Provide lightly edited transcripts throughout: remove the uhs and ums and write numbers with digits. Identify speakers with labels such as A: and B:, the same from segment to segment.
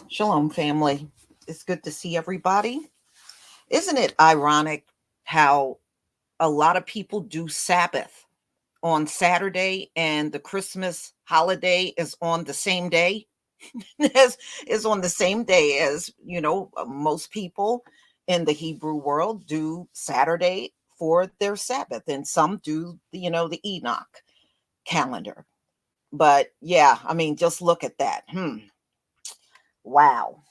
A: Shalom, family. It's good to see everybody. Isn't it ironic how a lot of people do Sabbath on Saturday and the Christmas holiday is on the same day? is on the same day as, most people in the Hebrew world do Saturday for their Sabbath, and some do, the Enoch calendar. But yeah, I mean, just look at that. Wow.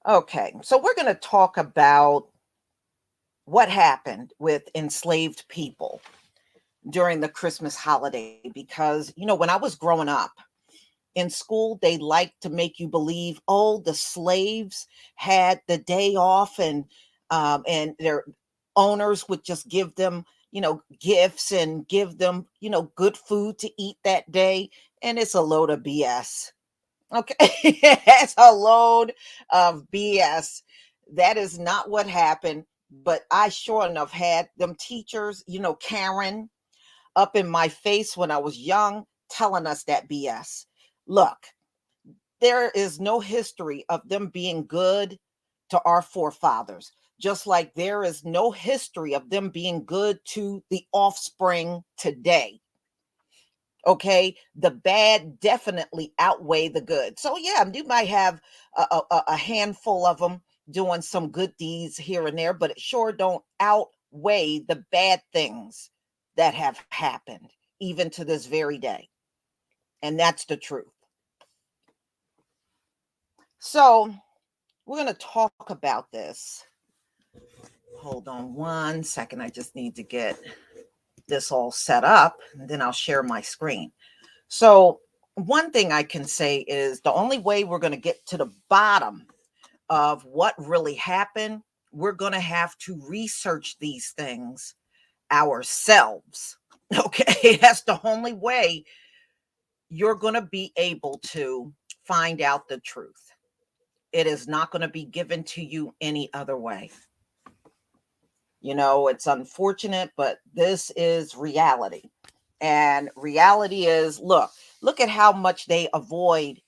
A: Okay, so we're going to talk about what happened with enslaved people during the Christmas holiday because, when I was growing up in school, they liked to make you believe, oh, the slaves had the day off and their owners would just give them, gifts and give them, good food to eat that day. And it's a load of BS. Okay. It's a load of BS. That is not what happened. But I sure enough had them teachers, Karen, up in my face when I was young, telling us that BS. Look, there is no history of them being good to our forefathers, just like there is no history of them being good to the offspring today. Okay, the bad definitely outweigh the good. So yeah, you might have a handful of them doing some good deeds here and there, but it sure don't outweigh the bad things that have happened even to this very day. And that's the truth. So we're going to talk about this. Hold on one second. I just need to get this all set up and then I'll share my screen. So, one thing I can say is the only way we're going to get to the bottom of what really happened, we're going to have to research these things ourselves. Okay, that's the only way you're going to be able to find out the truth. It is not going to be given to you any other way. It's unfortunate, but this is reality. And reality is look at how much they avoid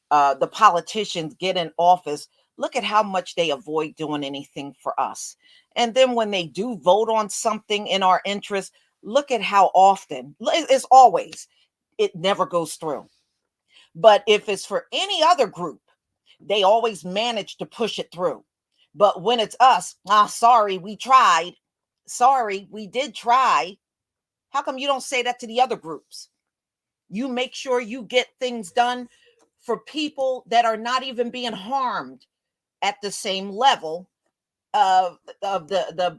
A: the politicians get in office. Look at how much they avoid doing anything for us. And then when they do vote on something in our interest, look at how often it's always, it never goes through. But if it's for any other group, they always manage to push it through. But when it's us, sorry, we tried. Sorry, we did try. How come you don't say that to the other groups? You make sure you get things done for people that are not even being harmed at the same level of the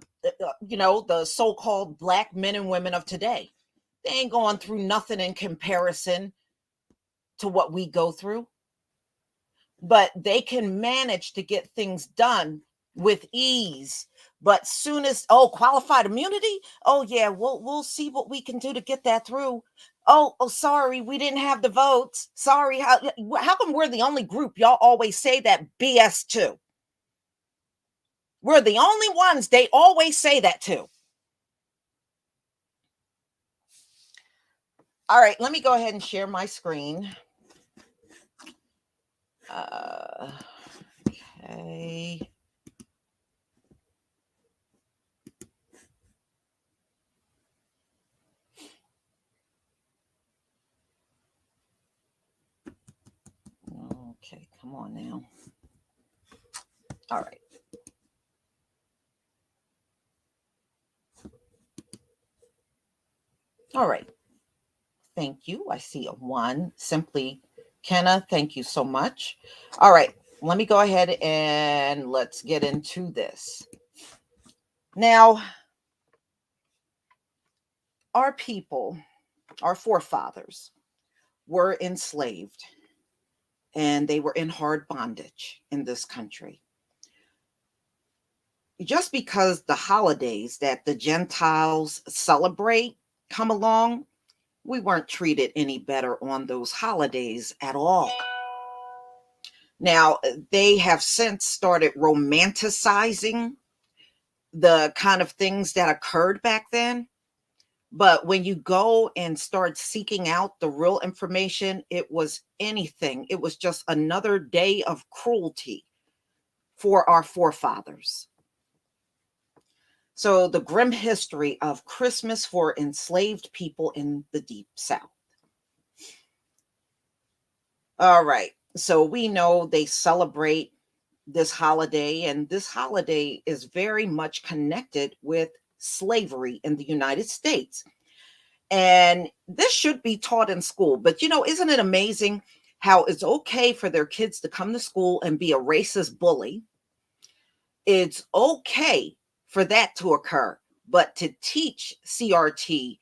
A: so-called black men and women of today. They ain't going through nothing in comparison to what we go through, but they can manage to get things done with ease. But soon as, qualified immunity, yeah, we'll see what we can do to get that through. Sorry, we didn't have the votes. Sorry, how come we're the only group y'all always say that BS to? We're the only ones they always say that to. All right, let me go ahead and share my screen. Okay. Okay, come on now. All right. All right. Thank you. I see a one. Simply Kenna, thank you so much. All right. Let me go ahead and let's get into this. Now, our people, our forefathers, were enslaved and they were in hard bondage in this country. Just because the holidays that the Gentiles celebrate come along, we weren't treated any better on those holidays at all. Now, they have since started romanticizing the kind of things that occurred back then. But when you go and start seeking out the real information, it was anything. It was just another day of cruelty for our forefathers. So, the grim history of Christmas for enslaved people in the Deep South. All right. So, we know they celebrate this holiday, and this holiday is very much connected with slavery in the United States. And this should be taught in school. But, isn't it amazing how it's okay for their kids to come to school and be a racist bully? It's okay for that to occur. But to teach CRT,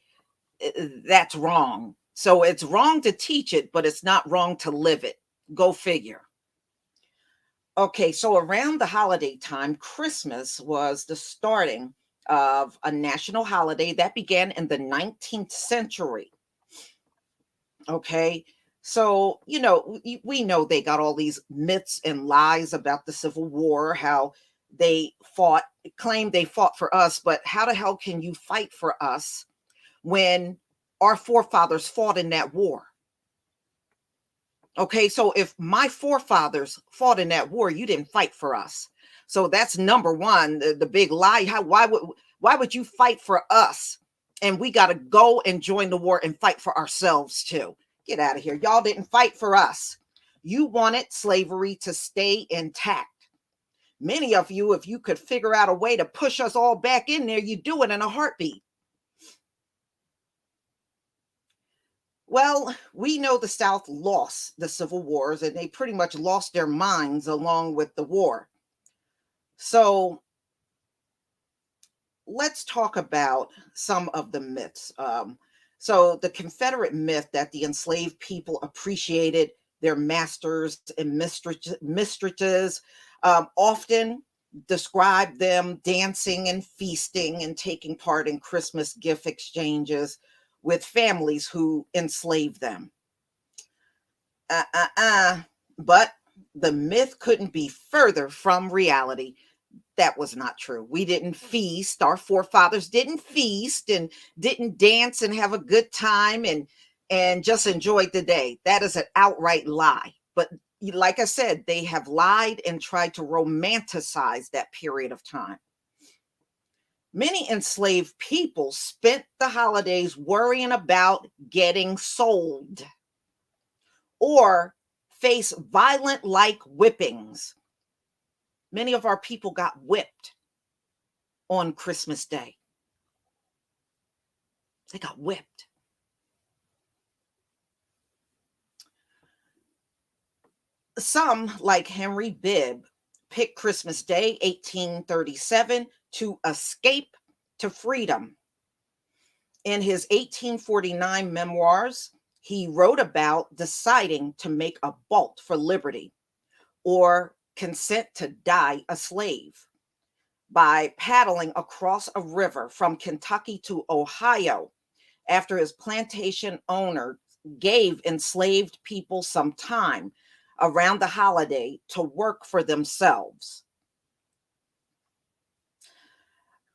A: that's wrong. So it's wrong to teach it, but it's not wrong to live it. Go figure. Okay, so around the holiday time, Christmas was the starting of a national holiday that began in the 19th century. Okay. So, we know they got all these myths and lies about the Civil War, how they fought, claimed they fought for us, but how the hell can you fight for us when our forefathers fought in that war? Okay. So, if my forefathers fought in that war, you didn't fight for us. So that's number one, the big lie. Why would you fight for us? And we got to go and join the war and fight for ourselves too. Get out of here. Y'all didn't fight for us. You wanted slavery to stay intact. Many of you, if you could figure out a way to push us all back in there, you do it in a heartbeat. Well, we know the South lost the Civil Wars and they pretty much lost their minds along with the war. So let's talk about some of the myths. So, the Confederate myth that the enslaved people appreciated their masters and mistresses often described them dancing and feasting and taking part in Christmas gift exchanges with families who enslaved them. Uh, uh, uh. But the myth couldn't be further from reality. That was not true. We didn't feast. Our forefathers didn't feast and didn't dance and have a good time and just enjoyed the day. That is an outright lie. But like I said, they have lied and tried to romanticize that period of time. Many enslaved people spent the holidays worrying about getting sold or face violent like whippings. Many of our people got whipped on Christmas Day. They got whipped. Some, like Henry Bibb, picked Christmas Day, 1837, to escape to freedom. In his 1849 memoirs, he wrote about deciding to make a bolt for liberty or consent to die a slave by paddling across a river from Kentucky to Ohio after his plantation owner gave enslaved people some time around the holiday to work for themselves.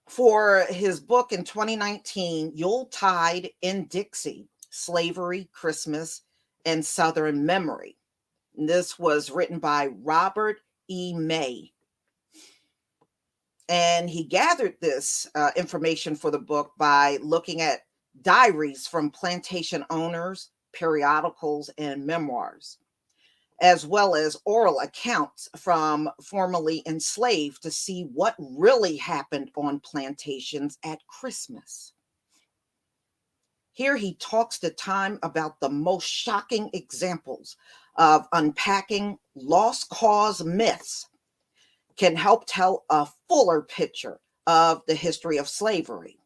A: For his book in 2019, Yuletide in Dixie, Slavery, Christmas, and Southern Memory. This was written by Robert E. May. And he gathered this information for the book by looking at diaries from plantation owners, periodicals, and memoirs, as well as oral accounts from formerly enslaved to see what really happened on plantations at Christmas. Here he talks to time about the most shocking examples of unpacking lost cause myths can help tell a fuller picture of the history of slavery.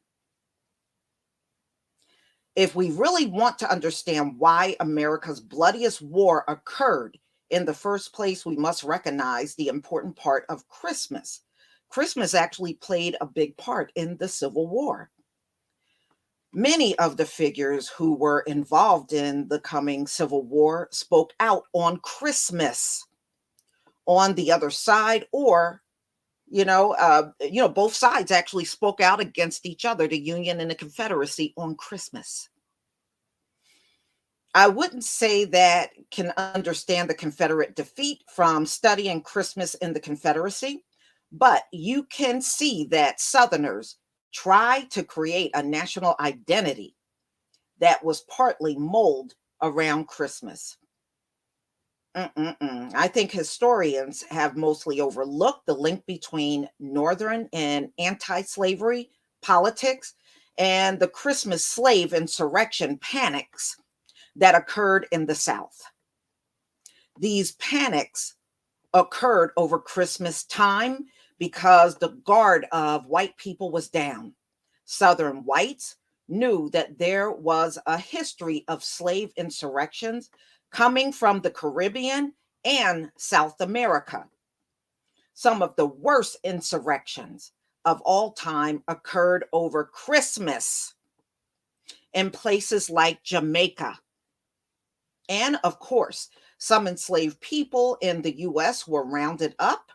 A: If we really want to understand why America's bloodiest war occurred in the first place, we must recognize the important part of Christmas. Christmas actually played a big part in the Civil War. Many of the figures who were involved in the coming Civil War spoke out on Christmas on the other side or Both sides actually spoke out against each other, the Union and the Confederacy, on Christmas. I wouldn't say that can understand the Confederate defeat from studying Christmas in the Confederacy, but you can see that Southerners try to create a national identity that was partly molded around Christmas. I think historians have mostly overlooked the link between Northern and anti slavery politics and the Christmas slave insurrection panics that occurred in the South. These panics occurred over Christmas time because the guard of white people was down. Southern whites knew that there was a history of slave insurrections coming from the Caribbean and South America. Some of the worst insurrections of all time occurred over Christmas in places like Jamaica. And of course, some enslaved people in the US were rounded up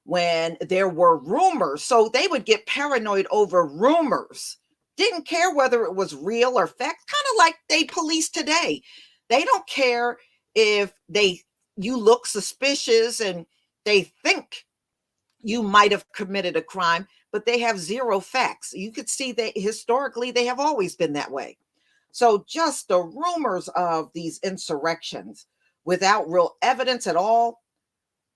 A: when there were rumors. So they would get paranoid over rumors. Didn't care whether it was real or fact, kind of like they police today. They don't care if you look suspicious and they think you might have committed a crime, but they have zero facts. You could see that historically they have always been that way. So just the rumors of these insurrections without real evidence at all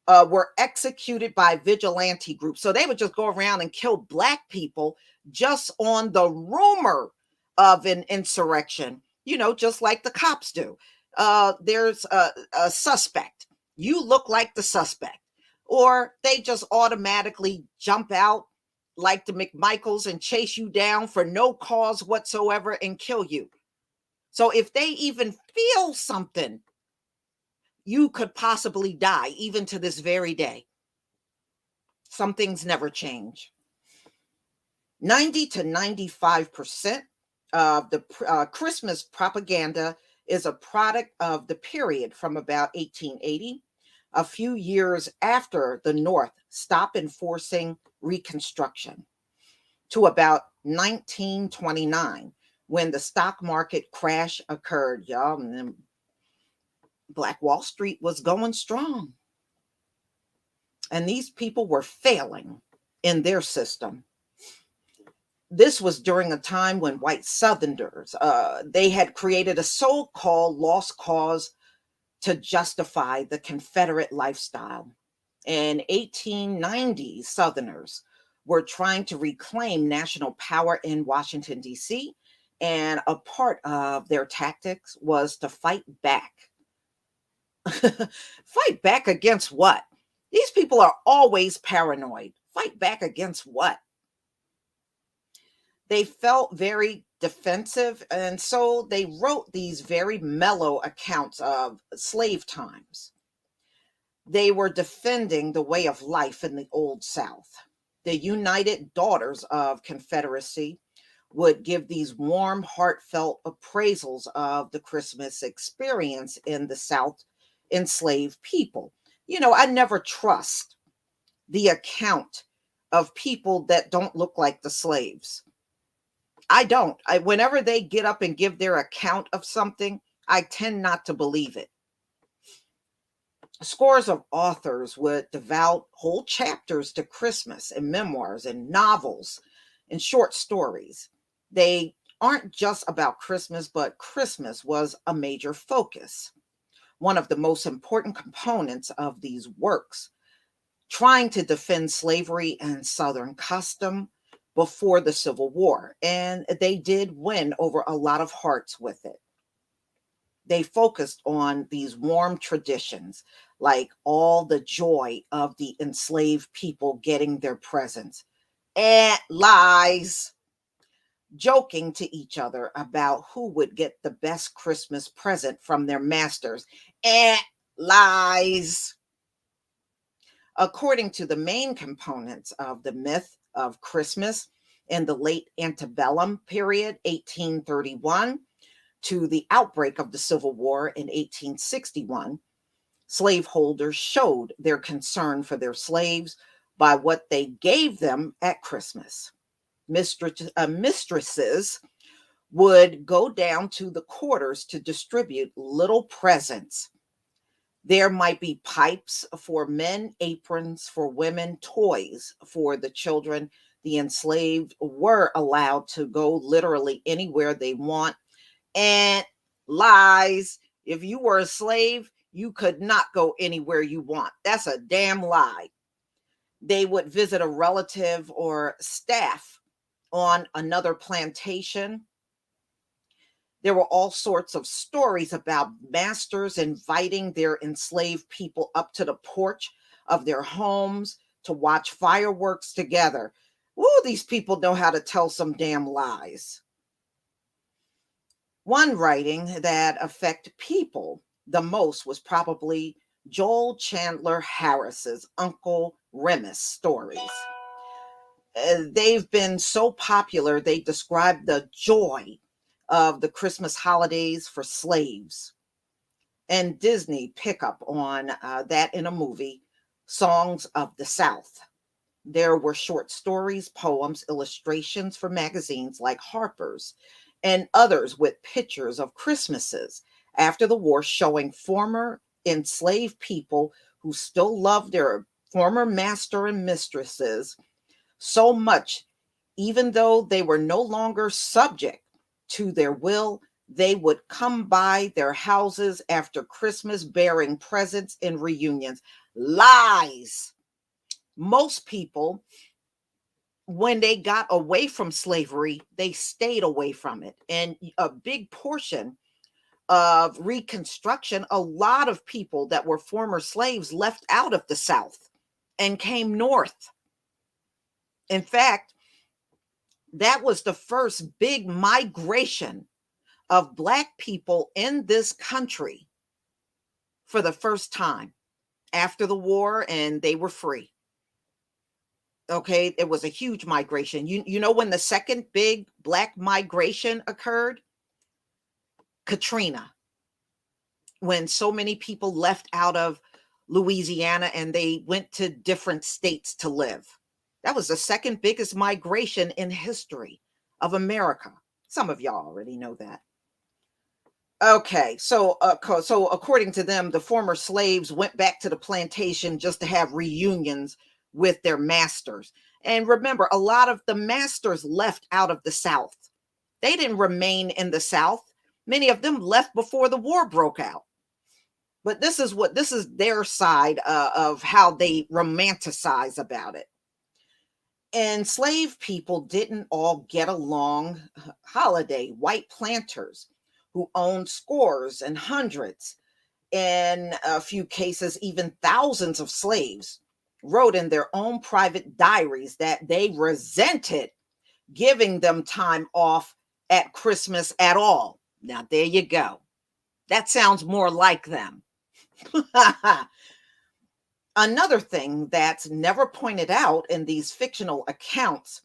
A: were executed by vigilante groups. So they would just go around and kill Black people just on the rumor of an insurrection, just like the cops do. There's a suspect. You look like the suspect. Or they just automatically jump out like the McMichaels and chase you down for no cause whatsoever and kill you. So if they even feel something, you could possibly die, even to this very day. Some things never change. 90 to 95% of the Christmas propaganda is a product of the period from about 1880, a few years after the North stopped enforcing Reconstruction, to about 1929, when the stock market crash occurred. Y'all, and Black Wall Street was going strong. And these people were failing in their system. This was during a time when white Southerners, they had created a so-called lost cause to justify the Confederate lifestyle. In 1890, Southerners were trying to reclaim national power in Washington, D.C., and a part of their tactics was to fight back. Fight back against what? These people are always paranoid. Fight back against what? They felt very defensive, and so they wrote these very mellow accounts of slave times. They were defending the way of life in the Old South. The United Daughters of Confederacy would give these warm, heartfelt appraisals of the Christmas experience in the South enslaved people. I never trust the account of people that don't look like the slaves. I don't. Whenever they get up and give their account of something, I tend not to believe it. Scores of authors would devote whole chapters to Christmas in memoirs and novels and short stories. They aren't just about Christmas, but Christmas was a major focus. One of the most important components of these works, trying to defend slavery and Southern custom before the Civil War. And they did win over a lot of hearts with it. They focused on these warm traditions, like all the joy of the enslaved people getting their presents. And lies, joking to each other about who would get the best Christmas present from their masters. And lies. According to the main components of the myth of Christmas in the late antebellum period, 1831, to the outbreak of the Civil War in 1861, slaveholders showed their concern for their slaves by what they gave them at Christmas. Mistresses would go down to the quarters to distribute little presents. There might be pipes for men, aprons for women, toys for the children. The enslaved were allowed to go literally anywhere they want. And lies. If you were a slave, you could not go anywhere you want. That's a damn lie. They would visit a relative or staff on another plantation. There were all sorts of stories about masters inviting their enslaved people up to the porch of their homes to watch fireworks together. Ooh, these people know how to tell some damn lies. One writing that affected people the most was probably Joel Chandler Harris's Uncle Remus stories. They've been so popular, they describe the joy of the Christmas holidays for slaves. And Disney pick up on that in a movie, Songs of the South. There were short stories, poems, illustrations for magazines like Harper's, and others with pictures of Christmases after the war showing former enslaved people who still loved their former master and mistresses so much, even though they were no longer subject to their will. They would come by their houses after Christmas bearing presents in reunions. Lies. Most people, when they got away from slavery, they stayed away from it. And a big portion of Reconstruction, a lot of people that were former slaves left out of the South and came north. In fact, that was the first big migration of Black people in this country for the first time after the war, and they were free. Okay, it was a huge migration. You know when the second big Black migration occurred? Katrina, when so many people left out of Louisiana and they went to different states to live. That was the second biggest migration in history of America. Some of y'all already know that. Okay, so according to them, the former slaves went back to the plantation just to have reunions with their masters. And remember, a lot of the masters left out of the South. They didn't remain in the South. Many of them left before the war broke out. But this is their side of how they romanticize about it. Enslaved people didn't all get along. Holiday white planters who owned scores and hundreds, in a few cases, even thousands of slaves, wrote in their own private diaries that they resented giving them time off at Christmas at all. Now, there you go. That sounds more like them. Another thing that's never pointed out in these fictional accounts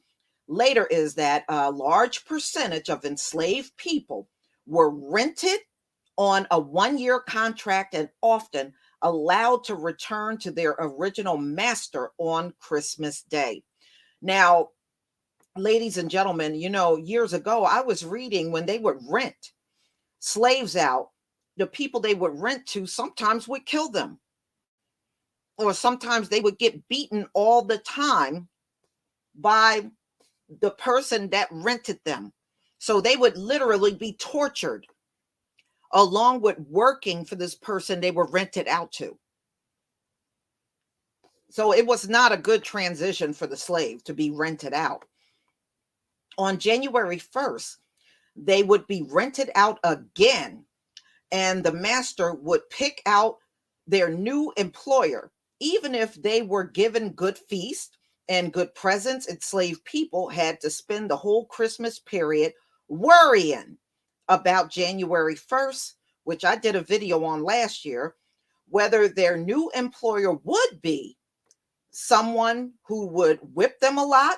A: later is that a large percentage of enslaved people were rented on a 1-year contract and often allowed to return to their original master on Christmas Day. Now, ladies and gentlemen, years ago, I was reading when they would rent slaves out, the people they would rent to sometimes would kill them, or sometimes they would get beaten all the time by the person that rented them. So they would literally be tortured along with working for this person they were rented out to. So it was not a good transition for the slave to be rented out. On January 1st, they would be rented out again, and the master would pick out their new employer. Even if they were given good feast and good presents, enslaved people had to spend the whole Christmas period worrying about January 1st, which I did a video on last year, whether their new employer would be someone who would whip them a lot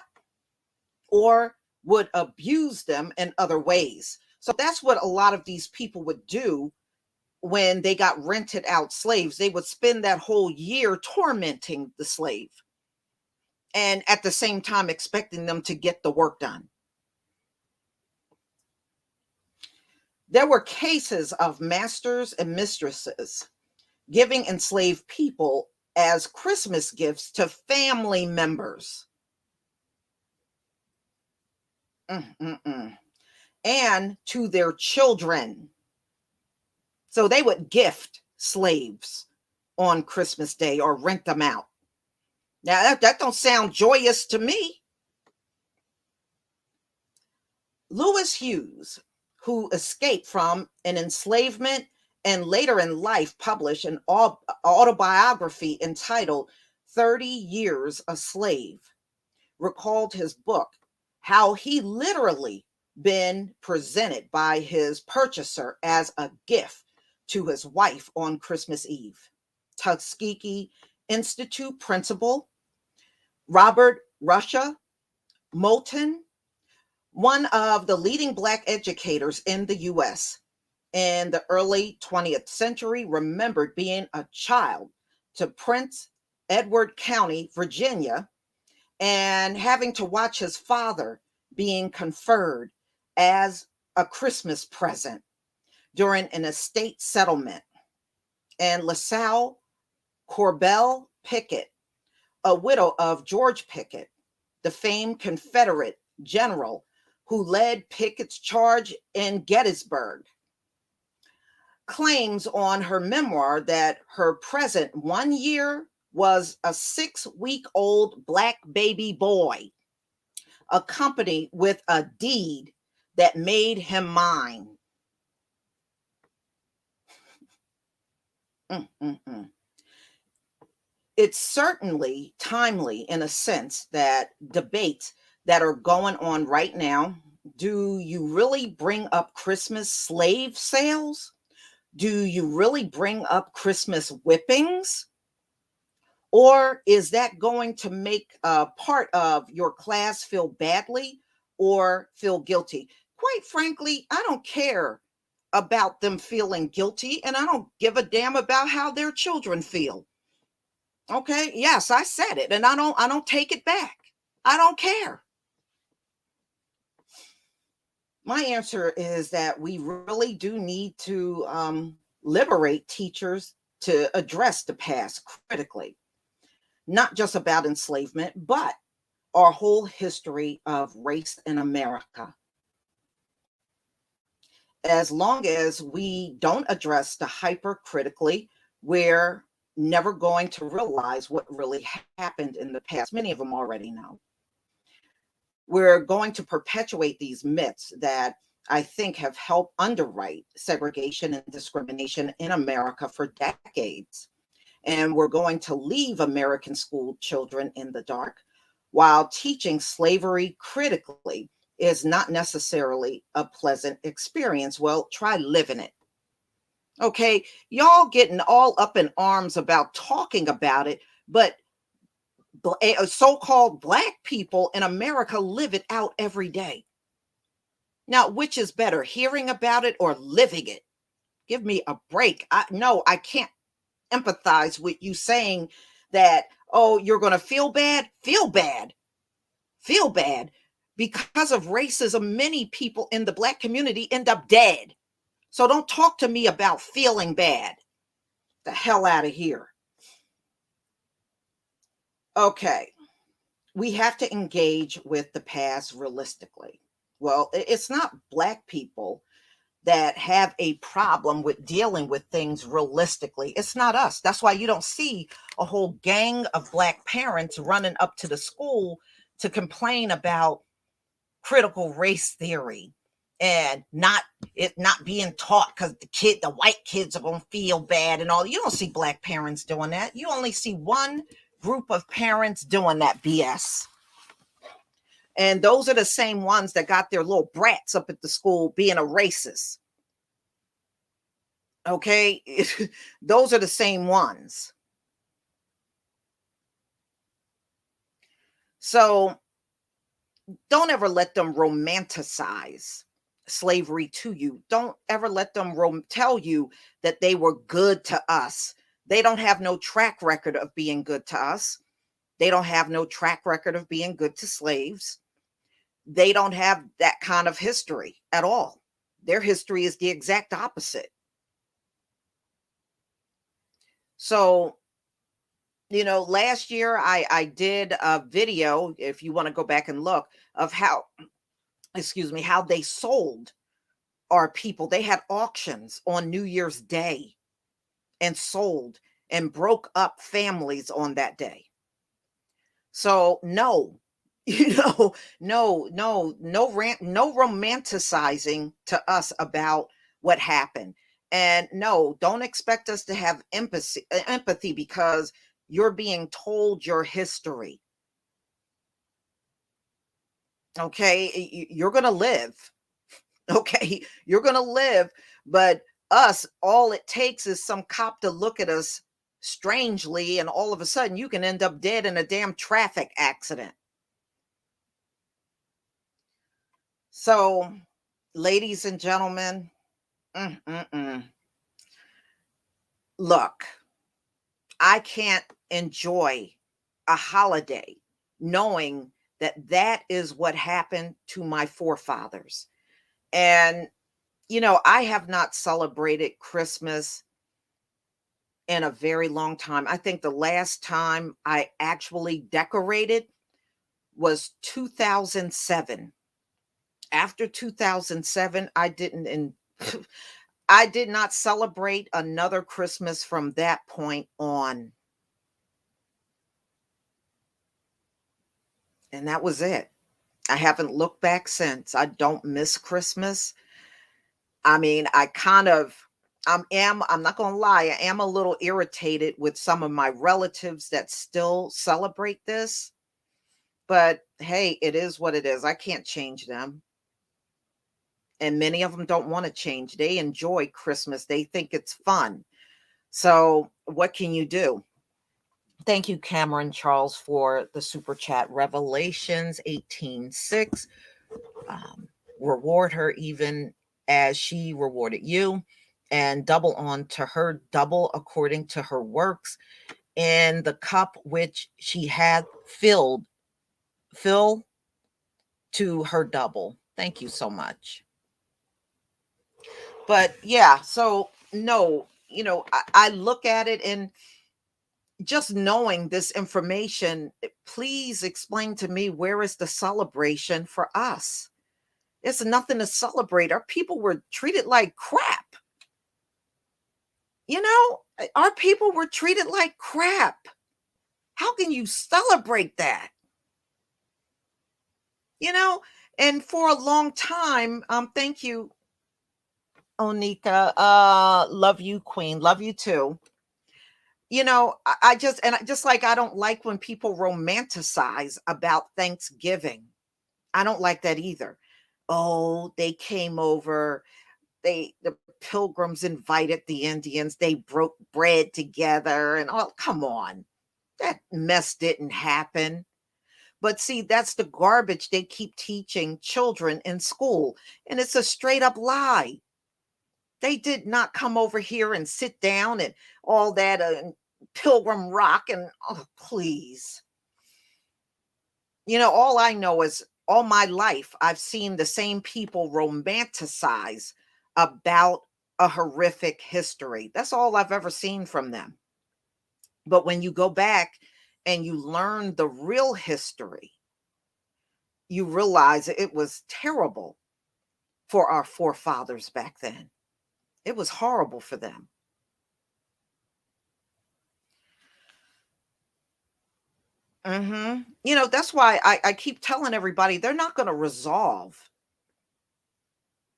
A: or would abuse them in other ways. So that's what a lot of these people would do when they got rented out slaves. They would spend that whole year tormenting the slave. and at the same time expecting them to get the work done. There were cases of masters and mistresses giving enslaved people as Christmas gifts to family members. Mm-mm-mm. And to their children. So they would gift slaves on Christmas Day or rent them out. Now that don't sound joyous to me. Lewis Hughes, who escaped from an enslavement and later in life published an autobiography entitled 30 Years a Slave, recalled his book, how he literally been presented by his purchaser as a gift to his wife on Christmas Eve. Tuskegee Institute principal Robert Russia Moulton, one of the leading Black educators in the US in the early 20th century, remembered being a child to Prince Edward County, Virginia, and having to watch his father being conferred as a Christmas present during an estate settlement. And LaSalle Corbell Pickett, a widow of George Pickett, the famed Confederate general who led Pickett's charge in Gettysburg, claims on her memoir that her present 1 year was a 6-week-old Black baby boy, accompanied with a deed that made him mine. Mm-mm-mm. It's certainly timely in a sense that debates that are going on right now. Do you really bring up Christmas slave sales? Do you really bring up Christmas whippings? Or is that going to make part of your class feel badly or feel guilty? Quite frankly, I don't care about them feeling guilty, and I don't give a damn about how their children feel. Okay? Yes, I said it, and I don't take it back. I don't care. My answer is that we really do need to liberate teachers to address the past critically, not just about enslavement, but our whole history of race in America. As long as we don't address the hypercritically, we're never going to realize what really happened in the past. Many of them already know. We're going to perpetuate these myths that I think have helped underwrite segregation and discrimination in America for decades. And we're going to leave American school children in the dark, while teaching slavery critically is not necessarily a pleasant experience. Well, try living it. Okay, y'all getting all up in arms about talking about it, but so-called Black people in America live it out every day. Now, which is better, hearing about it or living it? Give me a break. No, I can't empathize with you saying that, oh, you're going to feel bad. Because of racism, many people in the Black community end up dead. So don't talk to me about feeling bad. The hell out of here. Okay, we have to engage with the past realistically. Well, it's not Black people that have a problem with dealing with things realistically. It's not us. That's why you don't see a whole gang of Black parents running up to the school to complain about critical race theory and not being taught because the white kids are going to feel bad and all. You don't see Black parents doing that. You only see one group of parents doing that BS. And those are the same ones that got their little brats up at the school being a racist. Okay? Those are the same ones. So don't ever let them romanticize slavery to you. Don't ever let them tell you that they were good to us. They don't have no track record of being good to us. They don't have no track record of being good to slaves. They don't have that kind of history at all. Their history is the exact opposite. So, last year I did a video, if you want to go back and look, of how, excuse me, how they sold our people. They had auctions on New Year's Day and sold and broke up families on that day. So no, no romanticizing to us about what happened. And no, don't expect us to have empathy because you're being told your history. Okay, you're going to live. Okay, you're going to live, but us, all it takes is some cop to look at us strangely and all of a sudden you can end up dead in a damn traffic accident. So, ladies and gentlemen, mm, mm, mm. Look, I can't enjoy a holiday knowing that that is what happened to my forefathers. And, I have not celebrated Christmas in a very long time. I think the last time I actually decorated was 2007. After 2007, I did not celebrate another Christmas from that point on. And that was it. I haven't looked back since. I don't miss Christmas. I mean, I'm not going to lie, I am a little irritated with some of my relatives that still celebrate this, but hey, it is what it is. I can't change them. And many of them don't want to change. They enjoy Christmas. They think it's fun. So, what can you do? Thank you, Cameron Charles, for the super chat. Revelations 18:6. Um, Reward her even as she rewarded you, and double on to her double according to her works. And the cup which she had fill to her double. Thank you so much. But yeah, so no, I look at it and just knowing this information, please explain to me, where is the celebration for us? It's nothing to celebrate. Our people were treated like crap. Our people were treated like crap. How can you celebrate that? You know, and for a long time, thank you, Onika. Love you, Queen. Love you too. I just like, I don't like when people romanticize about Thanksgiving. I don't like that either. Oh, they came over. The pilgrims invited the Indians. They broke bread together and, oh, come on. That mess didn't happen. But see, that's the garbage they keep teaching children in school. And it's a straight up lie. They did not come over here and sit down and all that Pilgrim Rock and, oh, please. All I know is, all my life I've seen the same people romanticize about a horrific history. That's all I've ever seen from them. But when you go back and you learn the real history, you realize it was terrible for our forefathers back then. It was horrible for them. That's why I keep telling everybody, they're not going to resolve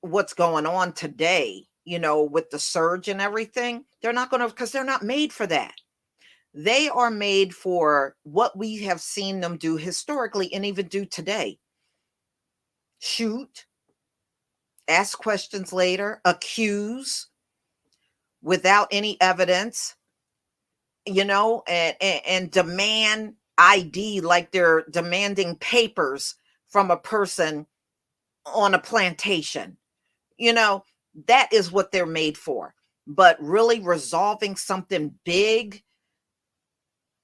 A: what's going on today, with the surge and everything. They're not going to, because they're not made for that. They are made for what we have seen them do historically and even do today: shoot, ask questions later, accuse without any evidence, and demand ID like they're demanding papers from a person on a plantation. You know, that is what they're made for. But really resolving something big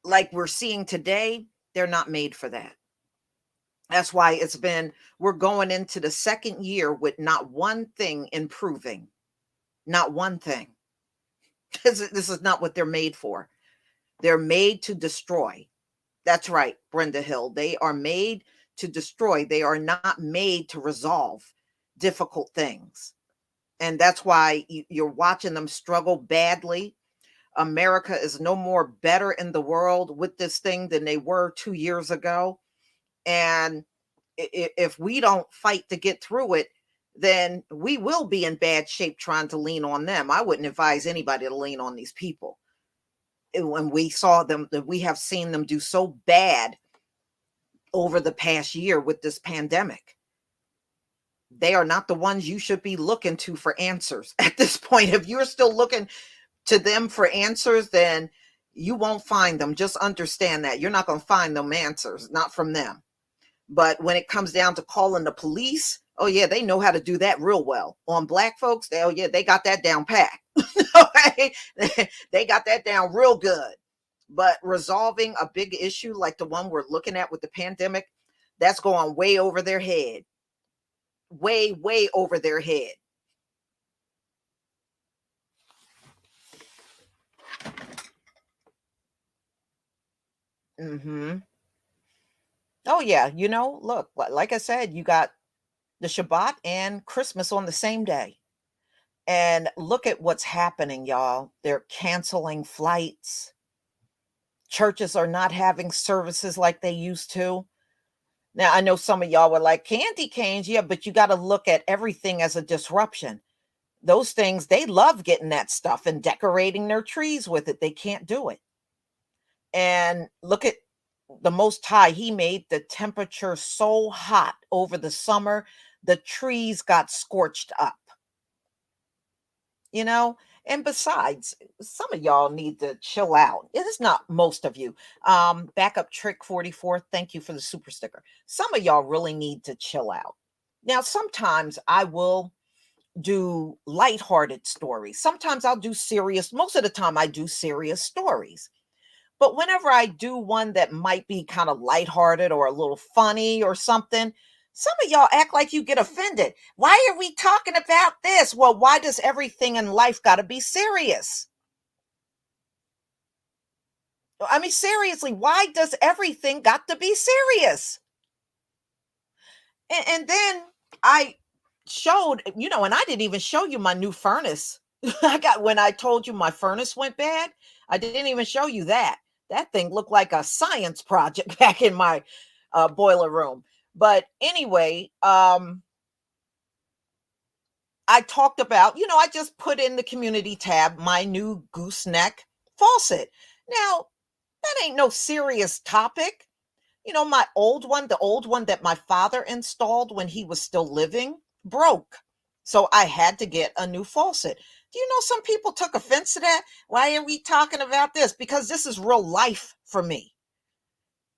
A: like we're seeing today, They're not made for that. That's why we're going into the second year with not one thing improving, not one thing. This is not what they're made for. They're made to destroy. That's right, Brenda Hill. They are made to destroy. They are not made to resolve difficult things. And that's why you're watching them struggle badly. America is no more better in the world with this thing than they were 2 years ago. And if we don't fight to get through it, then we will be in bad shape trying to lean on them. I wouldn't advise anybody to lean on these people. When we saw them, that we have seen them do so bad over the past year with this pandemic. They are not the ones you should be looking to for answers at this point. If you're still looking to them for answers, then you won't find them. Just understand that you're not going to find them answers, not from them. But when it comes down to calling the police, oh yeah, they know how to do that real well. On black folks, oh yeah, they got that down pat. Okay? They got that down real good. But resolving a big issue like the one we're looking at with the pandemic, that's going way over their head. Way, way over their head. Mm-hmm. Oh yeah, look, like I said, you got the Shabbat and Christmas on the same day. And look at what's happening, y'all. They're canceling flights. Churches are not having services like they used to. Now, I know some of y'all were like, candy canes, yeah, but you got to look at everything as a disruption. Those things, they love getting that stuff and decorating their trees with it. They can't do it. And look at the Most High. He made the temperature so hot over the summer, the trees got scorched up. you know and besides, some of y'all need to chill out. It is not most of you. Backup trick 44, thank you for the super sticker. Some of y'all really need to chill out. Now sometimes I will do lighthearted stories, sometimes I'll do serious. Most of the time I do serious stories, but whenever I do one that might be kind of lighthearted or a little funny or something, some of y'all act like you get offended. Why are we talking about this? Well, why does everything in life got to be serious? I mean, seriously, why does everything got to be serious? And then I showed, and I didn't even show you my new furnace. When I told you my furnace went bad, I didn't even show you that. That thing looked like a science project back in my boiler room. But anyway, I talked about, I just put in the community tab my new gooseneck faucet. Now, that ain't no serious topic. My old one, the old one that my father installed when he was still living, broke. So I had to get a new faucet. Do you know some people took offense to that? Why are we talking about this? Because this is real life for me.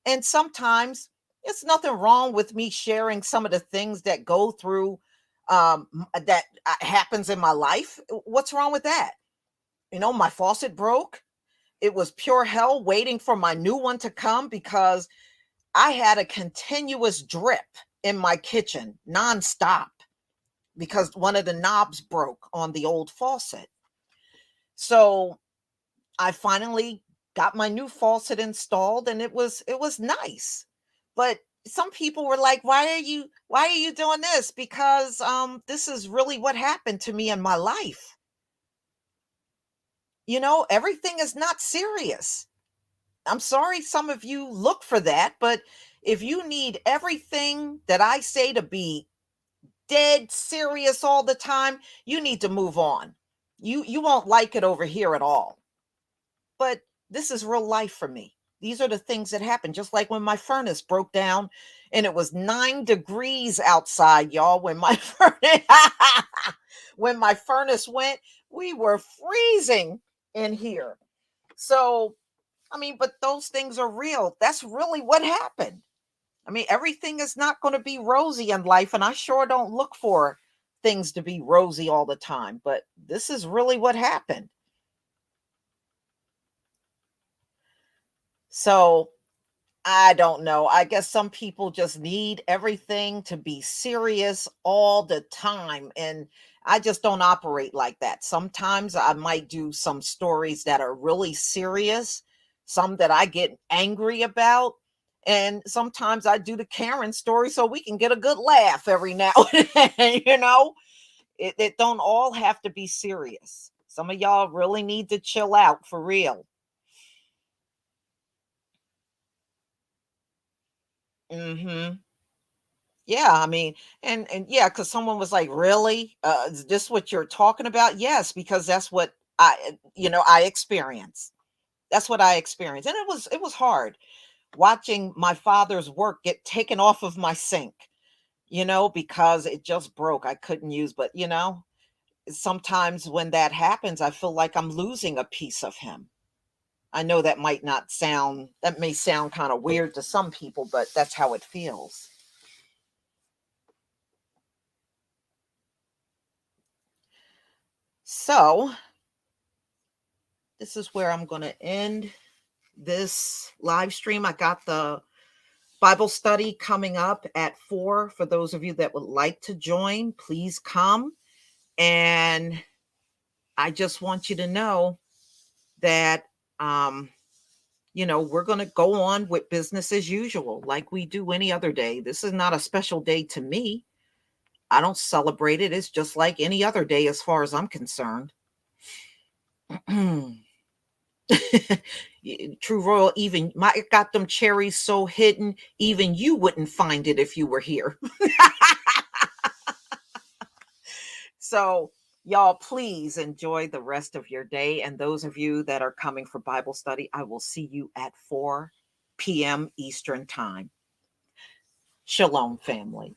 A: And sometimes it's nothing wrong with me sharing some of the things that go through that happens in my life. What's wrong with that? My faucet broke. It was pure hell waiting for my new one to come because I had a continuous drip in my kitchen nonstop because one of the knobs broke on the old faucet. So I finally got my new faucet installed and it was nice. But some people were like, why are you doing this? Because this is really what happened to me in my life. Everything is not serious. I'm sorry some of you look for that, but if you need everything that I say to be dead serious all the time, you need to move on. You won't like it over here at all. But this is real life for me. These are the things that happen, just like when my furnace broke down and it was 9 degrees outside, y'all, when my furnace when my furnace went, we were freezing in here. So I mean, but those things are real. That's really what happened. I mean, everything is not going to be rosy in life, and I sure don't look for things to be rosy all the time, but this is really what happened. So I don't know. I guess some people just need everything to be serious all the time. And I just don't operate like that. Sometimes I might do some stories that are really serious, some that I get angry about. And sometimes I do the Karen story so we can get a good laugh every now and then, It don't all have to be serious. Some of y'all really need to chill out for real. Hmm. Yeah, I mean, and yeah, because someone was like, "Really? Is this what you're talking about?" Yes, because that's what I experience. That's what I experienced, and it was hard watching my father's work get taken off of my sink, because it just broke. I couldn't use, but sometimes when that happens, I feel like I'm losing a piece of him. I know that may sound kind of weird to some people, but that's how it feels. So, this is where I'm going to end this live stream. I got the Bible study coming up at 4. For those of you that would like to join, please come. And I just want you to know that, we're going to go on with business as usual, like we do any other day. This is not a special day to me. I don't celebrate it. It's just like any other day as far as I'm concerned. True Royal, even my got them cherries so hidden, even you wouldn't find it if you were here. So, y'all, please enjoy the rest of your day. And those of you that are coming for Bible study, I will see you at 4 p.m. Eastern Time. Shalom, family.